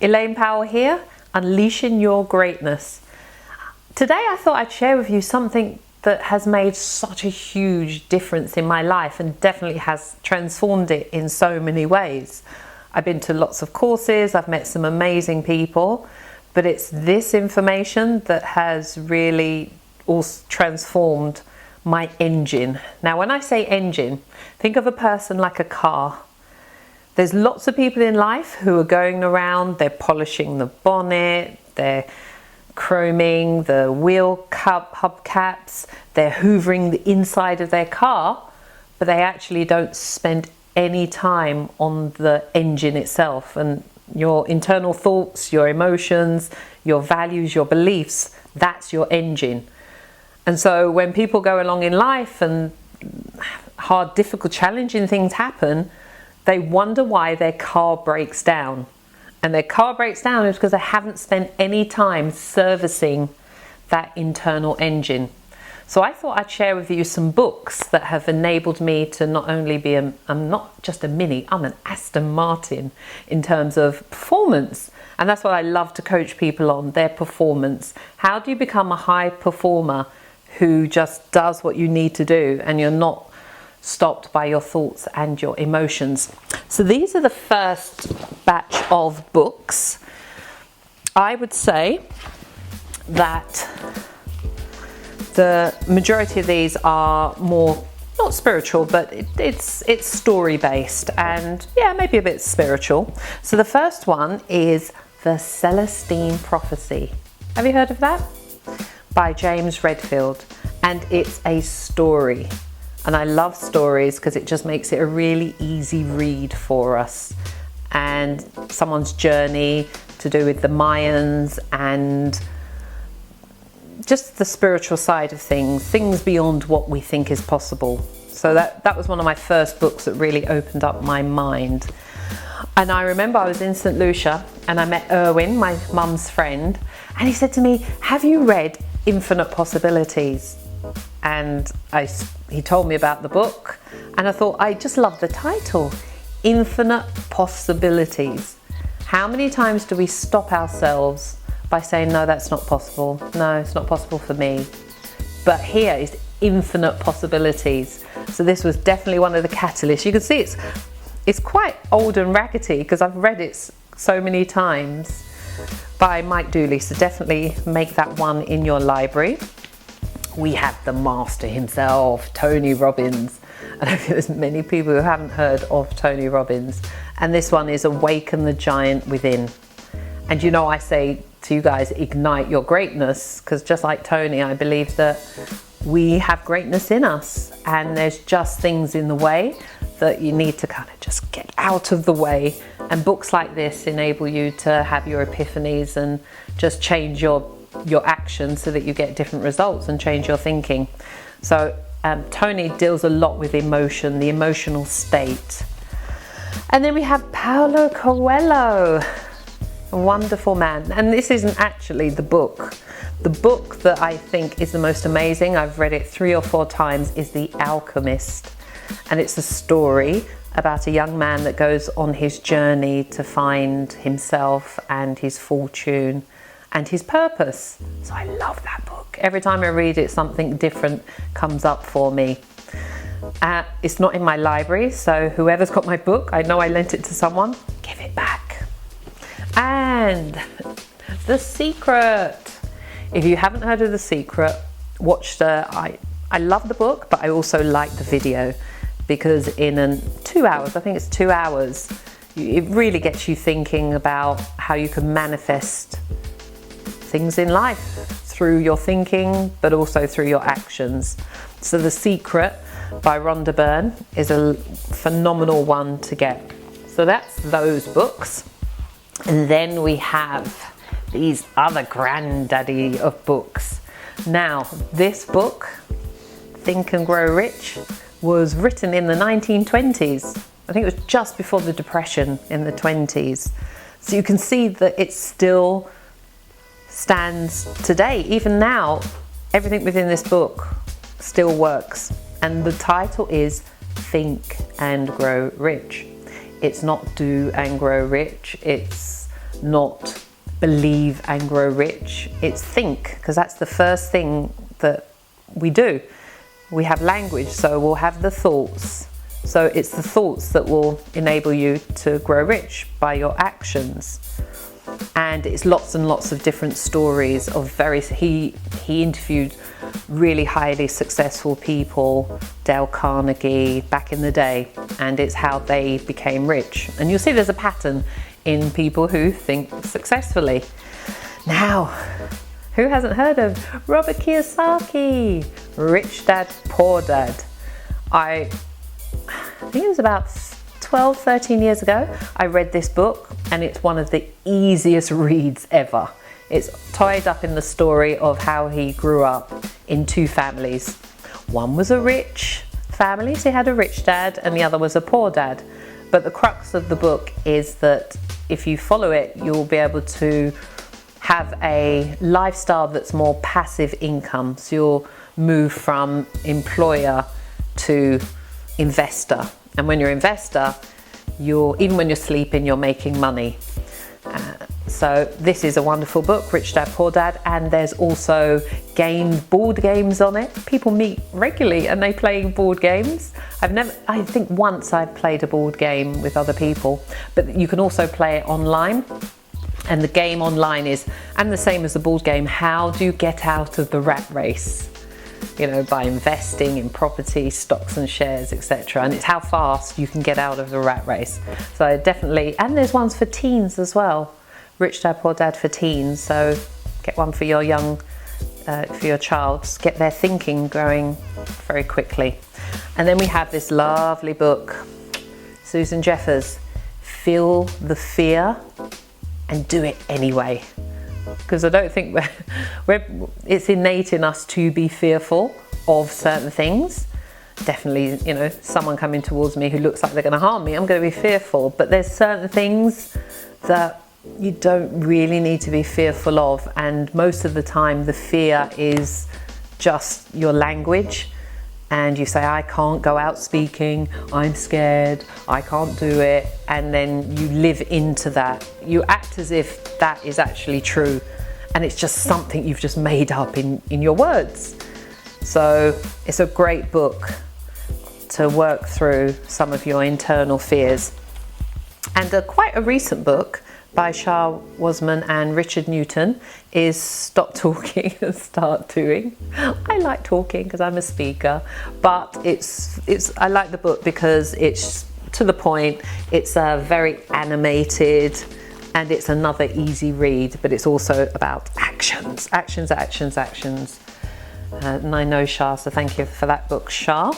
Elaine Powell here, unleashing your greatness. Today I thought I'd share with you something that has made such a huge difference in my life and definitely has transformed it in so many ways. I've been to lots of courses, I've met some amazing people, but it's this information that has really also transformed my engine. Now, when I say engine, think of a person like a car. There's lots of people in life who are going around, they're polishing the bonnet, they're chroming the wheel hubcaps, they're hoovering the inside of their car, but they actually don't spend any time on the engine itself. And your internal thoughts, your emotions, your values, your beliefs, that's your engine. And so when people go along in life and hard, difficult, challenging things happen, they wonder why their car breaks down. And their car breaks down is because they haven't spent any time servicing that internal engine. So I thought I'd share with you some books that have enabled me to not only be I'm not just a Mini, I'm an Aston Martin in terms of performance. And that's what I love to coach people on, their performance. How do you become a high performer who just does what you need to do and you're not stopped by your thoughts and your emotions? So these are the first batch of books. I would say that the majority of these are more not spiritual, but it's story based and yeah, maybe a bit spiritual. So the first one is The Celestine Prophecy. Have you heard of that? By James Redfield, and it's a story. And I love stories because it just makes it a really easy read for us. And someone's journey to do with the Mayans and just the spiritual side of things beyond what we think is possible. So that was one of my first books that really opened up my mind. And I remember I was in St. Lucia and I met Erwin, my mum's friend, and he said to me, "Have you read Infinite Possibilities?" And he told me about the book, and I thought, I just love the title, Infinite Possibilities. How many times do we stop ourselves by saying, no, that's not possible. No, it's not possible for me. But here is infinite possibilities. So this was definitely one of the catalysts. You can see it's quite old and raggedy because I've read it so many times, by Mike Dooley. So definitely make that one in your library. We have the master himself, Tony Robbins. And I think there's many people who haven't heard of Tony Robbins. And this one is Awaken the Giant Within. And you know, I say to you guys, ignite your greatness, because just like Tony, I believe that we have greatness in us and there's just things in the way that you need to kind of just get out of the way. And books like this enable you to have your epiphanies and just change your actions so that you get different results and change your thinking. So Tony deals a lot with emotion, the emotional state. And then we have Paulo Coelho, a wonderful man. And this isn't actually the book. The book that I think is the most amazing, I've read it 3 or 4 times, is The Alchemist. And it's a story about a young man that goes on his journey to find himself and his fortune and his purpose. So I love that book. Every time I read it, something different comes up for me. It's not in my library, so whoever's got my book, I know I lent it to someone, give it back. And The Secret. If you haven't heard of The Secret, watch I love the book, but I also like the video, because in 2 hours, I think it's 2 hours, it really gets you thinking about how you can manifest things in life through your thinking, but also through your actions. So The Secret by Rhonda Byrne is a phenomenal one to get. So that's those books. And then we have these other granddaddy of books. Now, this book, Think and Grow Rich, was written in the 1920s. I think it was just before the Depression in the 20s. So you can see that it still stands today. Even now, everything within this book still works. And the title is Think and Grow Rich. It's not do and grow rich. It's not believe and grow rich. It's think, because that's the first thing that we do. We have language, so we'll have the thoughts. So it's the thoughts that will enable you to grow rich by your actions. And it's lots and lots of different stories of he interviewed really highly successful people, Dale Carnegie back in the day, and it's how they became rich. And you'll see there's a pattern in people who think successfully. Now, who hasn't heard of Robert Kiyosaki? Rich Dad, Poor Dad. I think it was about 12, 13 years ago, I read this book, and it's one of the easiest reads ever. It's tied up in the story of how he grew up in two families. One was a rich family, so he had a rich dad, and the other was a poor dad. But the crux of the book is that if you follow it, you'll be able to have a lifestyle that's more passive income. So you'll move from employer to investor. And when you're investor, even when you're sleeping, you're making money. So this is a wonderful book, Rich Dad, Poor Dad, and there's also board games on it. People meet regularly and they play board games. I think once I've played a board game with other people, but you can also play it online. And the game online is, and the same as the board game, how do you get out of the rat race? You know, by investing in property, stocks and shares, etc. And it's how fast you can get out of the rat race. So definitely, and there's ones for teens as well. Rich Dad, Poor Dad for teens. So get one for your for your child. Get their thinking growing very quickly. And then we have this lovely book, Susan Jeffers, Feel the Fear and Do It Anyway. Because I don't think it's innate in us to be fearful of certain things. Definitely, you know, someone coming towards me who looks like they're going to harm me, I'm going to be fearful. But there's certain things that you don't really need to be fearful of. And most of the time, the fear is just your language. And you say, I can't go out speaking, I'm scared, I can't do it. And then you live into that. You act as if that is actually true. And it's just something you've just made up in your words. So it's a great book to work through some of your internal fears. And quite a recent book by Shah Wasman and Richard Newton is Stop Talking and Start Doing. I like talking because I'm a speaker, but I like the book because it's to the point, it's very animated, and it's another easy read, but it's also about actions. And I know Shah, so thank you for that book, Shah.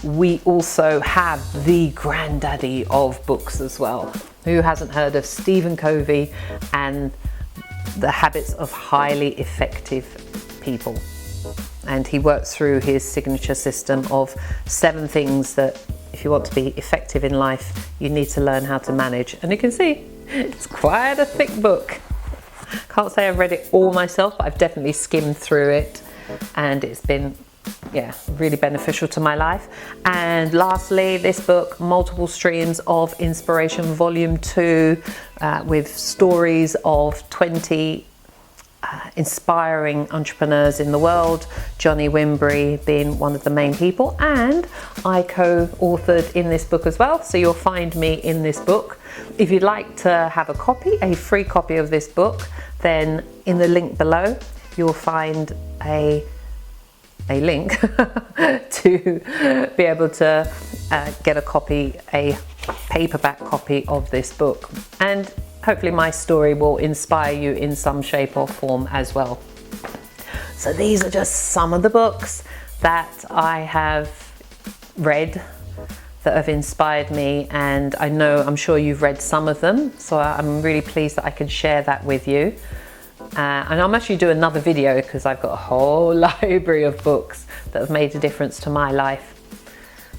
We also have the granddaddy of books as well. Who hasn't heard of Stephen Covey and the Habits of Highly Effective People? And he works through his signature system of 7 things that if you want to be effective in life, you need to learn how to manage. And you can see it's quite a thick book. Can't say I've read it all myself, but I've definitely skimmed through it, and it's been really beneficial to my life. And lastly, this book, Multiple Streams of Inspiration, Volume 2, with stories of 20 inspiring entrepreneurs in the world, Johnny Wimbury being one of the main people, and I co-authored in this book as well, so you'll find me in this book. If you'd like to have a free copy of this book, then in the link below you'll find a link to be able to get a paperback copy of this book. And hopefully my story will inspire you in some shape or form as well. So these are just some of the books that I have read that have inspired me, and I'm sure you've read some of them, so I'm really pleased that I can share that with you. And I'm actually doing another video because I've got a whole library of books that have made a difference to my life.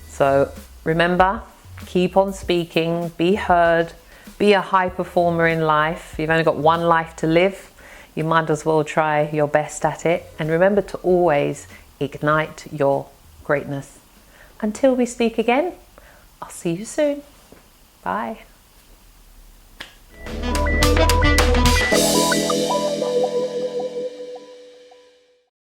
So remember, keep on speaking, be heard, be a high performer in life. You've only got one life to live. You might as well try your best at it. And remember to always ignite your greatness. Until we speak again, I'll see you soon. Bye.